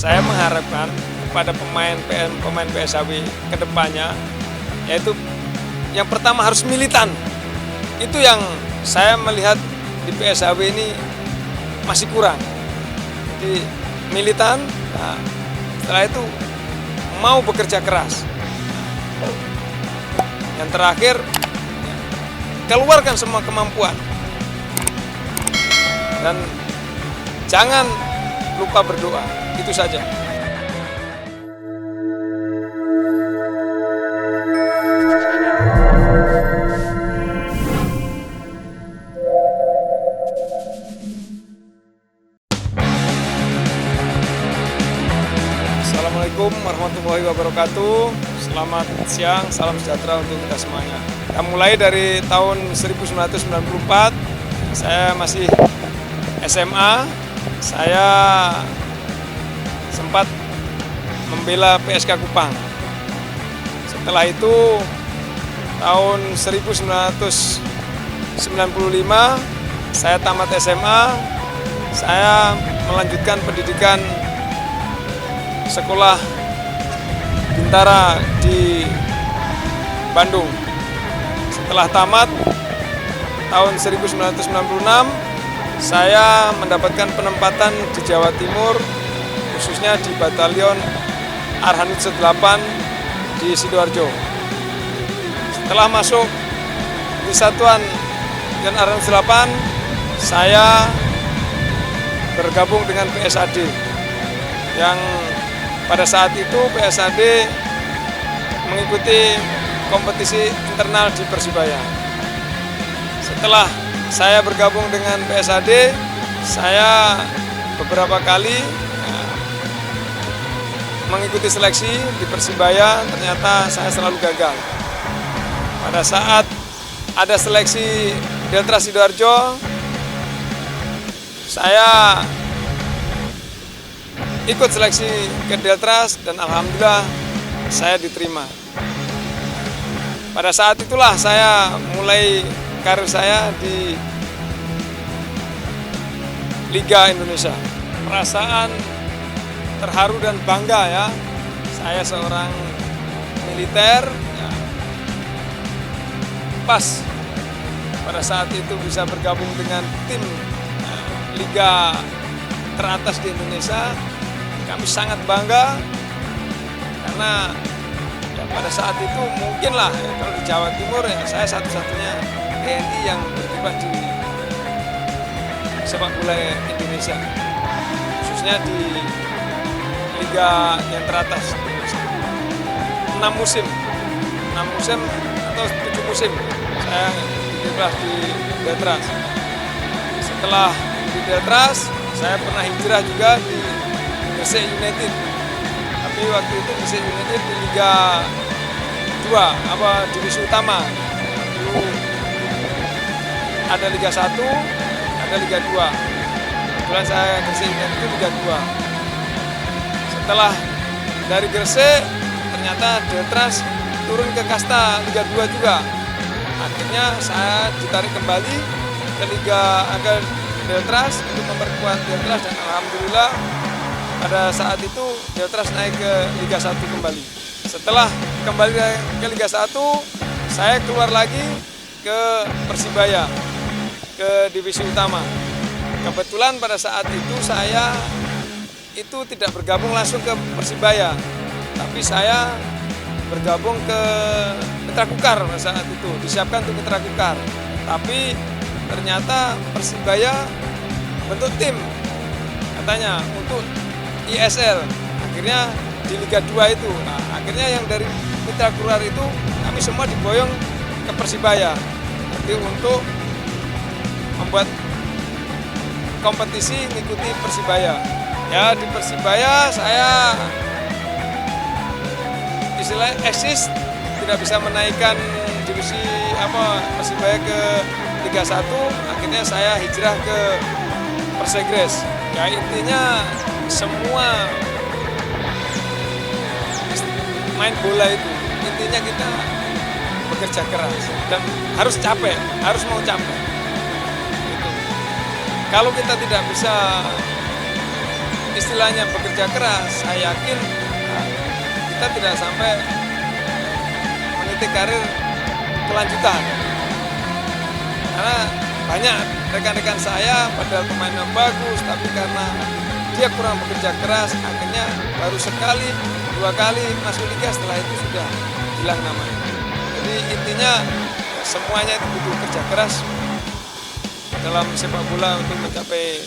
saya mengharapkan kepada pemain PSAW ke depannya, yaitu yang pertama harus militan. Itu yang saya melihat di PSAW ini masih kurang. Jadi militan, nah, setelah itu mau bekerja keras. Yang terakhir, keluarkan semua kemampuan. Dan jangan lupa berdoa, itu saja. Assalamualaikum warahmatullahi wabarakatuh. Selamat siang, salam sejahtera untuk kita semuanya. Kita mulai dari tahun 1994, saya masih SMA, saya sempat membela PSK Kupang. Setelah itu tahun 1995 saya tamat SMA, saya melanjutkan pendidikan sekolah Bintara di Bandung. Setelah tamat tahun 1996 saya mendapatkan penempatan di Jawa Timur, khususnya di Batalion Arhanut 8 di Sidoarjo. Setelah masuk di Satuan dan Arhanut 8, saya bergabung dengan PSAD yang pada saat itu PSAD mengikuti kompetisi internal di Persibaya. Setelah saya bergabung dengan PSAD, saya beberapa kali mengikuti seleksi di Persibaya, ternyata saya selalu gagal. Pada saat ada seleksi Delta Sidoarjo, saya ikut seleksi ke Deltras dan alhamdulillah saya diterima. Pada saat itulah saya mulai karir saya di Liga Indonesia. Perasaan terharu dan bangga ya. Saya seorang militer, ya, pas pada saat itu bisa bergabung dengan tim Liga teratas di Indonesia. Kami sangat bangga karena ya, pada saat itu mungkinlah ya, kalau di Jawa Timur ya, saya satu-satunya TNI yang berkibar di sepak bola Indonesia, khususnya di Liga yang teratas. 6 musim atau 7 musim saya berkibar di Deltras. Setelah di Deltras, saya pernah hijrah juga di Gresik United, tapi waktu itu Gresik United di Liga 2, divisi utama. Dulu ada Liga 1, ada Liga 2. Kebetulan saya Gresik United itu Liga 2. Setelah dari Gresik, ternyata Deltras turun ke kasta Liga 2 juga. Akhirnya saya ditarik kembali ke Liga Deltras untuk memperkuat Deltras dan alhamdulillah pada saat itu Deltras naik ke Liga 1 kembali. Setelah kembali ke Liga 1, saya keluar lagi ke Persibaya, ke divisi utama. Kebetulan pada saat itu saya itu tidak bergabung langsung ke Persibaya, tapi saya bergabung ke Mitra Kukar pada saat itu, disiapkan untuk Mitra Kukar. Tapi ternyata Persibaya bentuk tim, katanya untuk ISL, akhirnya di Liga 2 itu. Nah, akhirnya yang dari Mitra Kukar itu kami semua diboyong ke Persibaya. Jadi untuk membuat kompetisi mengikuti Persibaya. Ya di Persibaya saya istilahnya eksis, tidak bisa menaikkan divisi Persibaya ke Liga 1. Akhirnya saya hijrah ke Persegres. Ya intinya semua main bola itu intinya kita bekerja keras dan harus capek, harus mau capek. Gitu. Kalau kita tidak bisa istilahnya bekerja keras, saya yakin kita tidak sampai meniti karir kelanjutan. Karena banyak rekan-rekan saya padahal pemain yang bagus, tapi karena dia kurang bekerja keras, akhirnya baru sekali, 2 kali masuk liga, setelah itu sudah hilang namanya. Jadi intinya semuanya itu butuh kerja keras dalam sepak bola untuk mencapai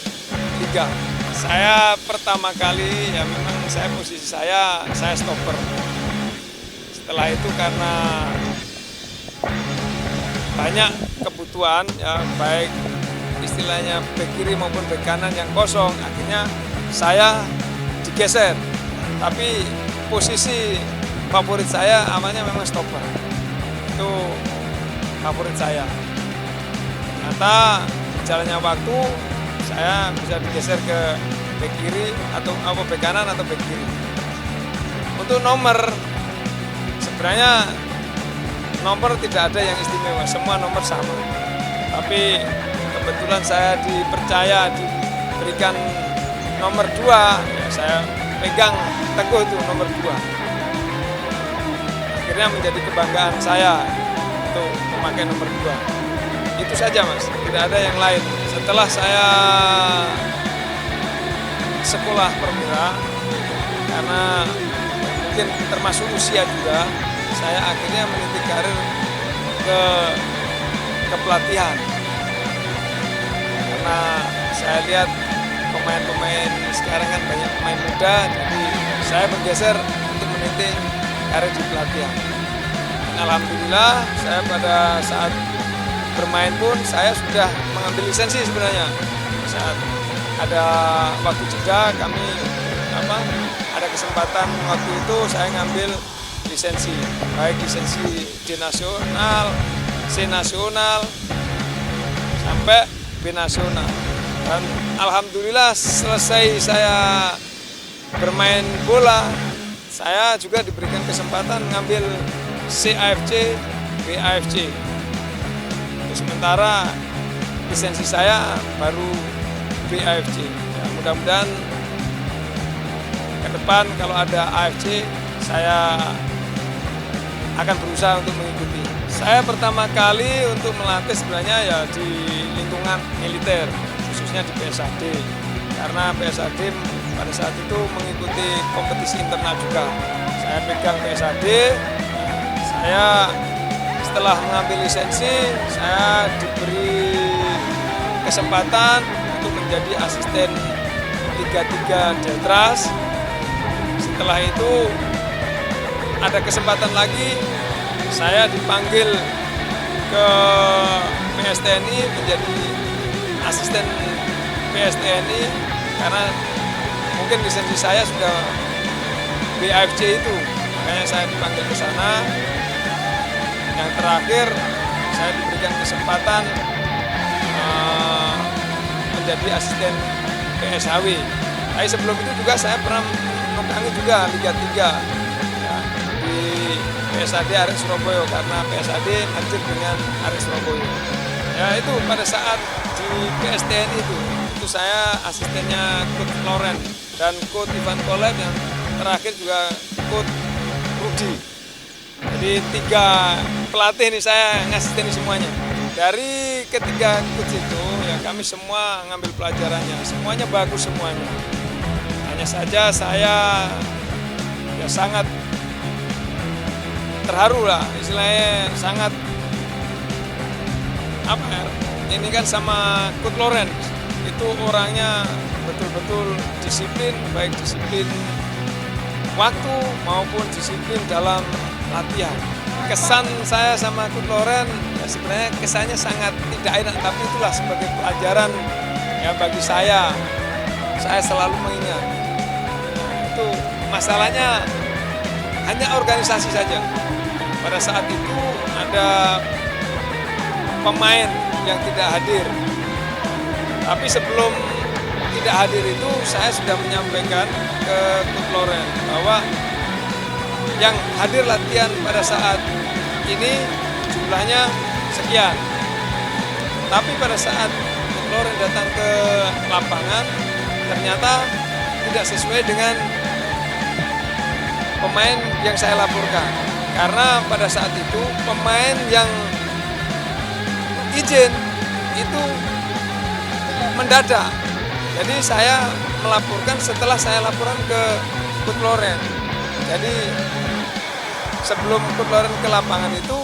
liga. Saya pertama kali ya memang posisi saya stopper. Setelah itu karena banyak kebutuhan ya, baik istilahnya bek kiri maupun bek kanan yang kosong, akhirnya saya digeser. Tapi posisi favorit saya awalnya memang stopper. Itu favorit saya. Ternyata jalannya waktu saya bisa digeser ke bek kiri atau bek kanan atau bek kiri. Untuk nomor, sebenarnya nomor tidak ada yang istimewa, semua nomor sama. Tapi kebetulan saya dipercaya, diberikan nomor 2, ya saya pegang teguh itu nomor 2. Akhirnya menjadi kebanggaan saya untuk memakai nomor 2. Itu saja Mas, tidak ada yang lain. Setelah saya sekolah perwira, karena mungkin termasuk usia juga, saya akhirnya meniti karir ke pelatihan. Karena saya lihat pemain-pemain sekarang kan banyak pemain muda, jadi saya bergeser untuk meniti karir di pelatihan. Dan alhamdulillah saya pada saat bermain pun saya sudah mengambil lisensi sebenarnya. Saat ada waktu jeda kami ada kesempatan waktu itu saya ngambil lisensi, baik lisensi D nasional, C nasional, sampai B nasional. Dan alhamdulillah selesai saya bermain bola, saya juga diberikan kesempatan ngambil CAFC, BAFC. Sementara lisensi saya baru BAFC. Ya, mudah-mudahan ke depan kalau ada AFC saya akan berusaha untuk mengikuti. Saya pertama kali untuk melatih sebenarnya ya di lingkungan militer, khususnya di PSAD. Karena PSAD pada saat itu mengikuti kompetisi internal juga. Saya pegang PSAD, saya setelah mengambil lisensi, saya diberi kesempatan untuk menjadi asisten 33 Deltras. Setelah itu ada kesempatan lagi, saya dipanggil ke PSTNI menjadi asisten PSTNI karena mungkin lisensi saya sudah BAFC itu, makanya saya dipanggil ke sana. Yang terakhir saya diberikan kesempatan menjadi asisten PSHW. Tapi sebelum itu juga saya pernah memegangi juga Liga 3 ya, di PSAD Arek Surabaya karena PSAD hadir dengan Arek Surabaya. Ya itu pada saat di PSTNI itu saya asistennya Coach Loren dan Coach Ivan Koleb, yang terakhir juga Coach Rudi. Jadi 3 pelatih ini saya ngasisteni semuanya. Dari ketiga coach itu ya kami semua ngambil pelajarannya, semuanya bagus semuanya. Hanya saja saya ya sangat terharu lah, istilahnya sangat ini kan sama Coach Loren itu orangnya betul-betul disiplin, baik disiplin waktu maupun disiplin dalam latihan. Kesan saya sama Coach Loren ya sebenarnya kesannya sangat tidak enak, tapi itulah sebagai pelajaran ya bagi saya selalu mengingat. Itu masalahnya hanya organisasi saja. Pada saat itu ada pemain yang tidak hadir, tapi sebelum tidak hadir itu saya sudah menyampaikan ke Coach Loren bahwa yang hadir latihan pada saat ini jumlahnya sekian. Tapi pada saat Coach Loren datang ke lapangan, ternyata tidak sesuai dengan pemain yang saya laporkan. Karena pada saat itu pemain yang izin itu mendadak. Jadi saya melaporkan setelah saya laporan ke Coach Loren. Jadi sebelum Coach Loren ke lapangan itu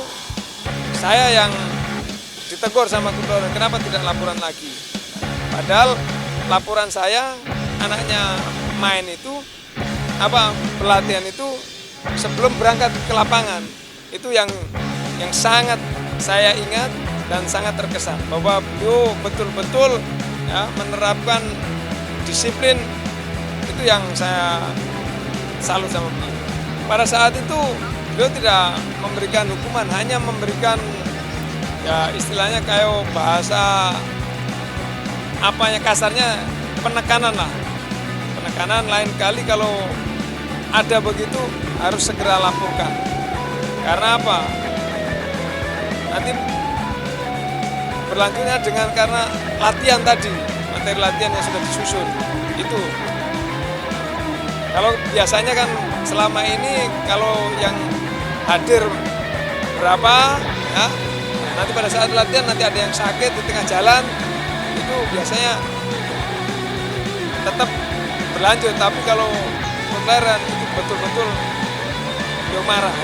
saya yang ditegur sama Coach Loren, kenapa tidak laporan lagi? Padahal laporan saya anaknya main itu pelatihan itu sebelum berangkat ke lapangan. Itu yang sangat saya ingat dan sangat terkesan bahwa beliau betul-betul ya, menerapkan disiplin. Itu yang saya salut sama beliau. Pada saat itu beliau tidak memberikan hukuman, hanya memberikan ya istilahnya kayak bahasa kasarnya penekanan lah. Penekanan, lain kali kalau ada begitu harus segera laporkan. Karena apa? Nanti berlanjutnya karena latihan tadi, materi latihan yang sudah disusun itu. Kalau biasanya kan selama ini kalau yang hadir berapa ya, nanti pada saat latihan nanti ada yang sakit di tengah jalan, itu biasanya tetap berlanjut. Tapi kalau pembayaran itu betul-betul beliau marah.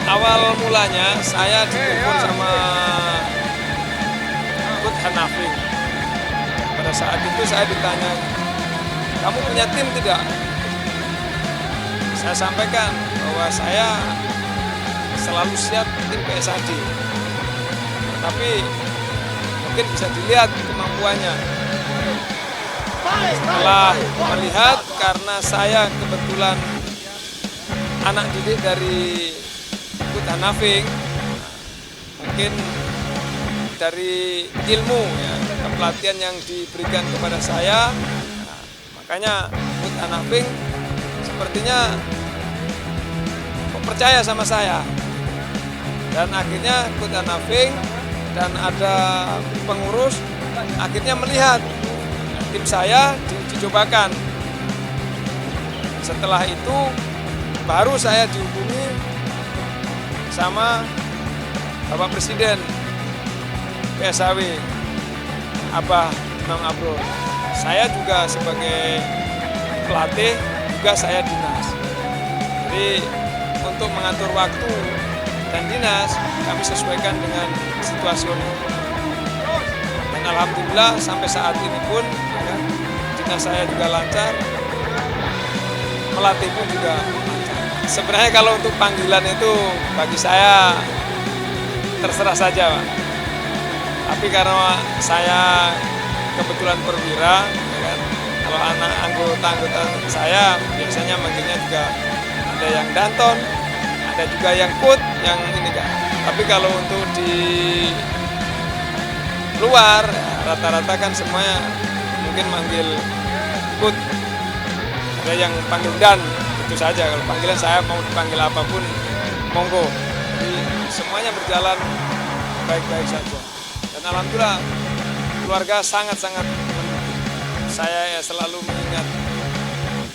Awal mulanya saya ditelepon sama Coach Hanafi. Pada saat itu saya ditanya, kamu punya tim tidak? Saya sampaikan bahwa saya selalu siap tim PSAD. Tapi mungkin bisa dilihat kemampuannya. Setelah melihat, karena saya kebetulan anak didik dari Coach Hanafi, mungkin dari ilmu ya, pelatihan yang diberikan kepada saya, makanya Coach Hanafi sepertinya percaya sama saya. Dan akhirnya Coach Hanafi dan ada pengurus akhirnya melihat tim saya dicobakan. Setelah itu baru saya dihubungi sama Bapak Presiden PSAW, Abah Imam Abrol. Saya juga sebagai pelatih, juga saya dinas. Jadi untuk mengatur waktu dan dinas kami sesuaikan dengan situasional. Dan alhamdulillah sampai saat ini pun ya, dinas saya juga lancar, melatih pun juga lancar. Sebenarnya kalau untuk panggilan itu bagi saya terserah saja, Pak. Tapi karena saya kebetulan perwira, ya kan, kalau anak anggota saya biasanya manggilnya juga ada yang Danton, ada juga yang Kut, yang ini kan. Tapi kalau untuk di luar rata-rata kan semuanya mungkin manggil Kut, ada yang panggil Dan, itu saja. Kalau panggilan saya mau dipanggil apapun monggo. Jadi semuanya berjalan baik-baik saja. Dan alhamdulillah keluarga sangat-sangat mendukung. Saya ya selalu mengingat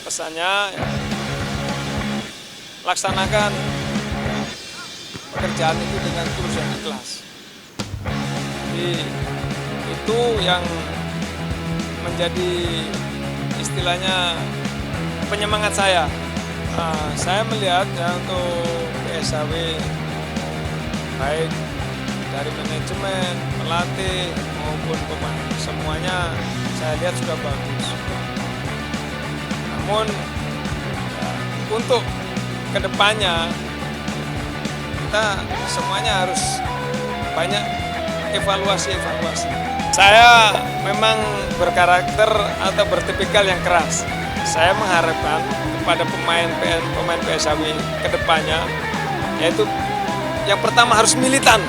pesannya ya, laksanakan ya, pekerjaan itu dengan tulus dan ikhlas. Jadi itu yang menjadi istilahnya penyemangat saya. Saya melihat ya untuk PSAW baik dari manajemen, pelatih maupun pemain, semuanya saya lihat sudah bagus. Namun ya, untuk kedepannya kita semuanya harus banyak evaluasi. Saya memang berkarakter atau bertipikal yang keras. Saya mengharapkan kepada pemain PSAW kedepannya, yaitu yang pertama harus militan.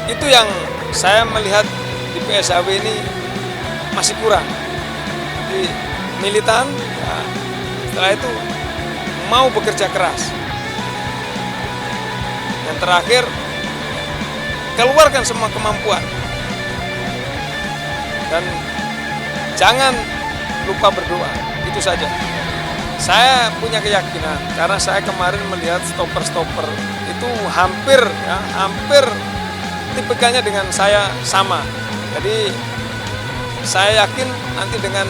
Itu yang saya melihat di PSAW ini masih kurang. Jadi militan, ya, setelah itu mau bekerja keras. Yang terakhir, keluarkan semua kemampuan. Dan jangan lupa berdoa. itu saja. Saya punya keyakinan karena saya kemarin melihat stopper-stopper itu hampir tipikalnya dengan saya sama. Jadi saya yakin nanti dengan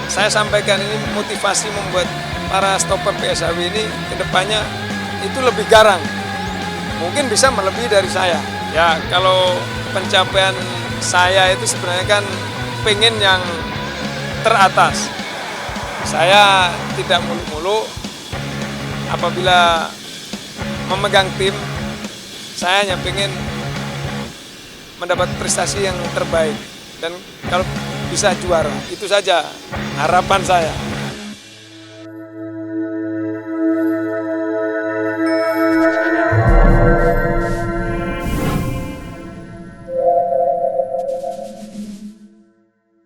saya sampaikan ini motivasi membuat para stopper PSAW ini kedepannya itu lebih garang. Mungkin bisa melebihi dari saya. Ya kalau pencapaian saya itu sebenarnya kan pengen yang teratas. Saya tidak muluk-muluk apabila memegang tim, saya hanya ingin mendapat prestasi yang terbaik dan kalau bisa juara, itu saja harapan saya.